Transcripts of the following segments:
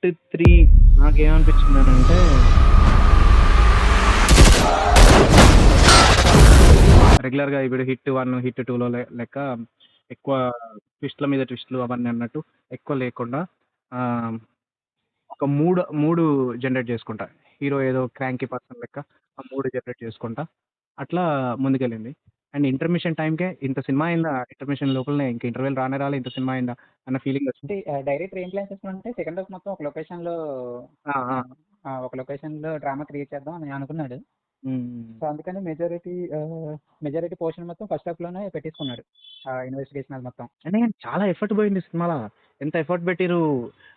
Hit 3 నాకేమనిపించిందనంటే రెగ్యులర్‌గా ఇప్పుడు hit 1, hit 2లో లెక్క ఎక్కువ ట్విస్ట్‌ల మీద ట్విస్ట్‌లు అవన్నీ అన్నట్టు ఎక్కువ లేకుండా ఆహ్, ఒక 3 జనరేట్ చేసుకుంటా. హీరో ఏదో క్రాంకీ పర్సన్ లెక్క ఆ 3 జనరేట్ చేసుకుంటా. అట్లా ముందుకెళ్ళింది. అండ్ ఇంటర్మిషన్ టైమ్‌కే ఇంత సినిమా అయిందా? ఇంటర్మిషన్ లోపలనే ఇంక ఇంటర్వెల్ రానే రాలే ఇంత సినిమా అయిందా? అన్న ఫీలింగొచ్చింది. అంటే డైరెక్టర్ ఏం ప్లాన్ చేసుకున్నాడంటే సెకండ్ హాఫ్ మొత్తం ఒక లొకేషన్‌లో ఆ! ఆ! ఒక లొకేషన్‌లో డ్రామా క్రియేట్ చేద్దాం అని అనుకున్నాడు. హ్మ్. సో, అందుకని మెజారిటీ పోర్షన్ మొత్తం ఫస్ట్ హాఫ్‌లోనే పెట్టేసుకున్నాడు. ఇన్వెస్టిగేషన్ అది మొత్తం. అంటే చాలా ఎఫర్ట్ పోయింది సినిమాల. ఎంత ఎఫర్ట్ పెట్టిర్రు.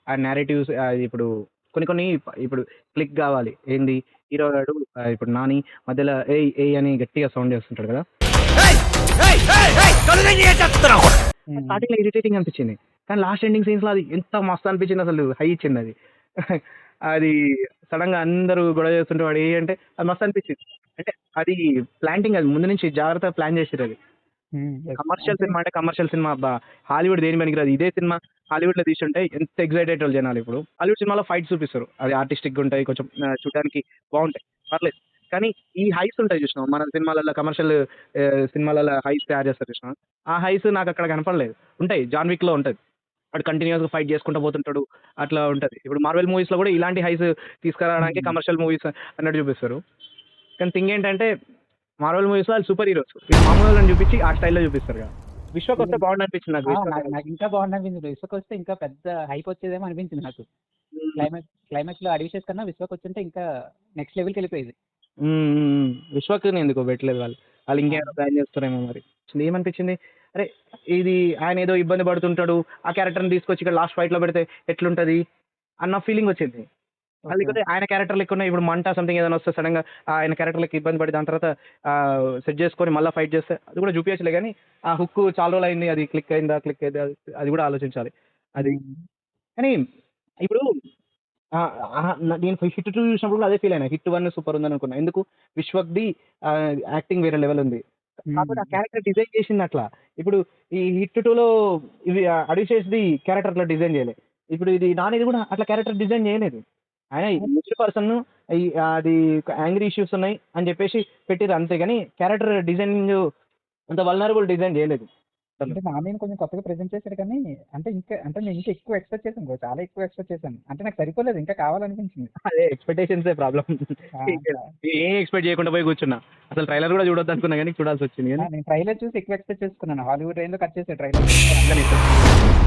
ఆ నేరేటివ్స్ ఇప్పుడు కొన్ని కొన్ని ఇప్పుడు క్లిక్ గావాలి. ఏంది హీరో గాడు ఇప్పుడు 'నాని' మధ్యలో ఏయ్! ఏయ్! అని గట్టిగా సౌండ్ చేస్తుంటాడు కదా! హ్మ్. స్టార్టింగ్‌లో ఇరిటేటింగ్ అనిపించింది. కానీ లాస్ట్ ఎండింగ్ సీన్స్‌లో అది ఎంత మస్తు అనిపించిందసలు. హై ఇచ్చిందది. అది సడెన్‌గా అందరూ గొడవ చేస్తుంటే వాడు ఏయ్! అంటే అది మస్తు అనిపించింది. అంటే అది ప్లాంటింగ్ అది ముందు నుంచి జాగ్రత్తగా ప్లాన్ చేసిర్రది. యెస్. కమర్షియల్ అంటే సినిమా అంటే కమర్షియల్ సినిమా అబ్బా! హాలీవుడ్ దేనికి పనికిరాదు. ఇదే సినిమా హాలీవుడ్‌లో తీసుంటే ఎంత ఎక్సైట్ అయ్యేటోళ్ళు జనాలిప్పుడు. హాలీవుడ్ సినిమాలో ఫైట్స్ చూపిస్తారు. అది ఆర్టిస్టిక్‌గా ఉంటాయి. కొంచెం చూడడానికి బావుంటాయి. పర్లేదు. కానీ ఈ హైస్ ఉంటాయి చూసినావా? మన సినిమాలలో కమర్షియల్ సినిమాలలో హైస్ తయారు చేస్తారు చూసినావా? ఆ హైస్ నాకక్కడ కనపడలేదు. ఉంటాయి. 'జాన్ విక్‌లో' ఉంటది. వాడు కంటిన్యూయస్‌గా ఫైట్ చేసుకుంటా పోతుంటాడు. అట్లా ఉంటది. ఇప్పుడు 'మార్వెల్' మూవీస్‌లో కూడా ఇలాంటి హైస్ తీసుకురావడానికి హ్మ్. కమర్షియల్ మూవీస్ అన్నట్టు చూపిస్తారు. కానీ థింగ్ ఏంటంటే 'మార్వెల్' మూవీస్‌లో ఆళ్ళు సూపర్ హీరోస్. వీళ్ళు మామూలోళ్ళని చూపించి ఆ స్టైల్‌లో చూపిస్తారుగా. 'విశ్వక్' వస్తే బావుండనిపించింది నాకు 'విశ్వక్' నాకు నాకు ఇంకా బాగుందనిపించింది. విశ్వకొస్తే ఇంకా పెద్ద హైప్ వచ్చేదేమో అనిపించింది నాకు. హ్మ్. క్లైమాక్స్‌లో 'అడివిషస్' కన్నా విశ్వక్ వచ్చుంటే ఇంకా నెక్స్ట్ లెవెల్‌కెళ్ళిపోయేది. హ్మ్. హ్మ్. హ్మ్. 'విశ్వక్‌ని' ఎందుకో పెట్టలేదు వాళ్ళు. వాళ్ళు ఆ! ఇంకేమైనా ప్లాన్ చేస్తారేమో మరి. అసలు ఏమనిపించింది, అరే! ఇది ఆయనేదో ఇబ్బంది పడుతుంటాడు. ఆ క్యారెక్టర్‌ని తీసుకొచ్చి ఇక్కడ లాస్ట్ ఫైట్‌లో పెడితే ఎట్లుంటది? అన్న ఫీలింగొచ్చింది. ఓకే. లేకపోతే ఆయన క్యారెక్టర్ లెక్కున్న ఇప్పుడు 'మంట' సంథింగ్ ఏదైనా వస్తే సడెన్‌గా ఆయన క్యారెక్టర్ లెక్క ఇబ్బంది పడి దాని తర్వాత సెట్ చేసుకొని మళ్ళా ఫైట్ చేస్తే అది కూడా చూపియచ్చులే గానీ, ఆ హుక్ చాలా రోజులయింది. అది క్లిక్ అయిందా? క్లిక్ అయిందా? అది కూడా ఆలోచించాలి. అది హ్మ్. కానీ ఇప్పుడు ఆ! అహా! నేను హిట్ 2 చూసినప్పుడు కూడా అదే ఫీల్ అయినా. హిట్ 1 సూపర్ ఉందని అనుకున్నా. ఎందుకు 'విశ్వక్‌ది' యాక్టింగ్ వేరే లెవెల్ ఉంది. కాకపోతే హ్మ్. ఆ క్యారెక్టర్ డిజైన్ చేసిందట్లా. ఇప్పుడు ఈ హిట్ 2లో ఇవి 'అడివిశేష్‌ది' క్యారెక్టర్ అట్లా డిజైన్ చేయలే. ఇప్పుడు ఇది 'నానిది' కూడా అట్లా క్యారెక్టర్ డిజైన్ చేయలేదు. ఆయన ముసలి పర్సన్ అది యాంగ్రీ ఇష్యూస్ ఉన్నాయి అని చెప్పేసి పెట్టిర్రు అంతే గాని క్యారెక్టర్ డిజైనింగ్ అంత వల్నరబుల్ డిజైన్ చేయలేదు. అసలు. అంటే 'నానిని' కొంచెం కొత్తగా ప్రెజెంట్ చేసాడు కానీ, నేను ఇంకా ఎక్కువ ఎక్స్‌పెక్ట్ చేశాను బ్రో. చాలా ఎక్కువ ఎక్స్‌పెక్ట్ చేశాను. అంటే నాకు సరిపోలేదు. ఇంకా కావాలనిపించింది. అదే ఎక్స్‌పెక్టేషన్సే ప్రాబ్లమ్. ఆ! ఏం ఎక్స్‌పెక్ట్ చేయకుండా పోయి కూర్చున్నా. అసలు ట్రైలర్ కూడా చూడొద్దనుకున్నా గానీ చూడాల్సొచ్చింది గానీ నేను ట్రైలర్ చూసి ఎక్కువ ఎక్స్‌పెక్ట్ చేసుకున్నాను. హాలీవుడ్ రేంజ్‌లో కట్ చేసాడు ట్రైలర్. ఒక్క నిమిషం.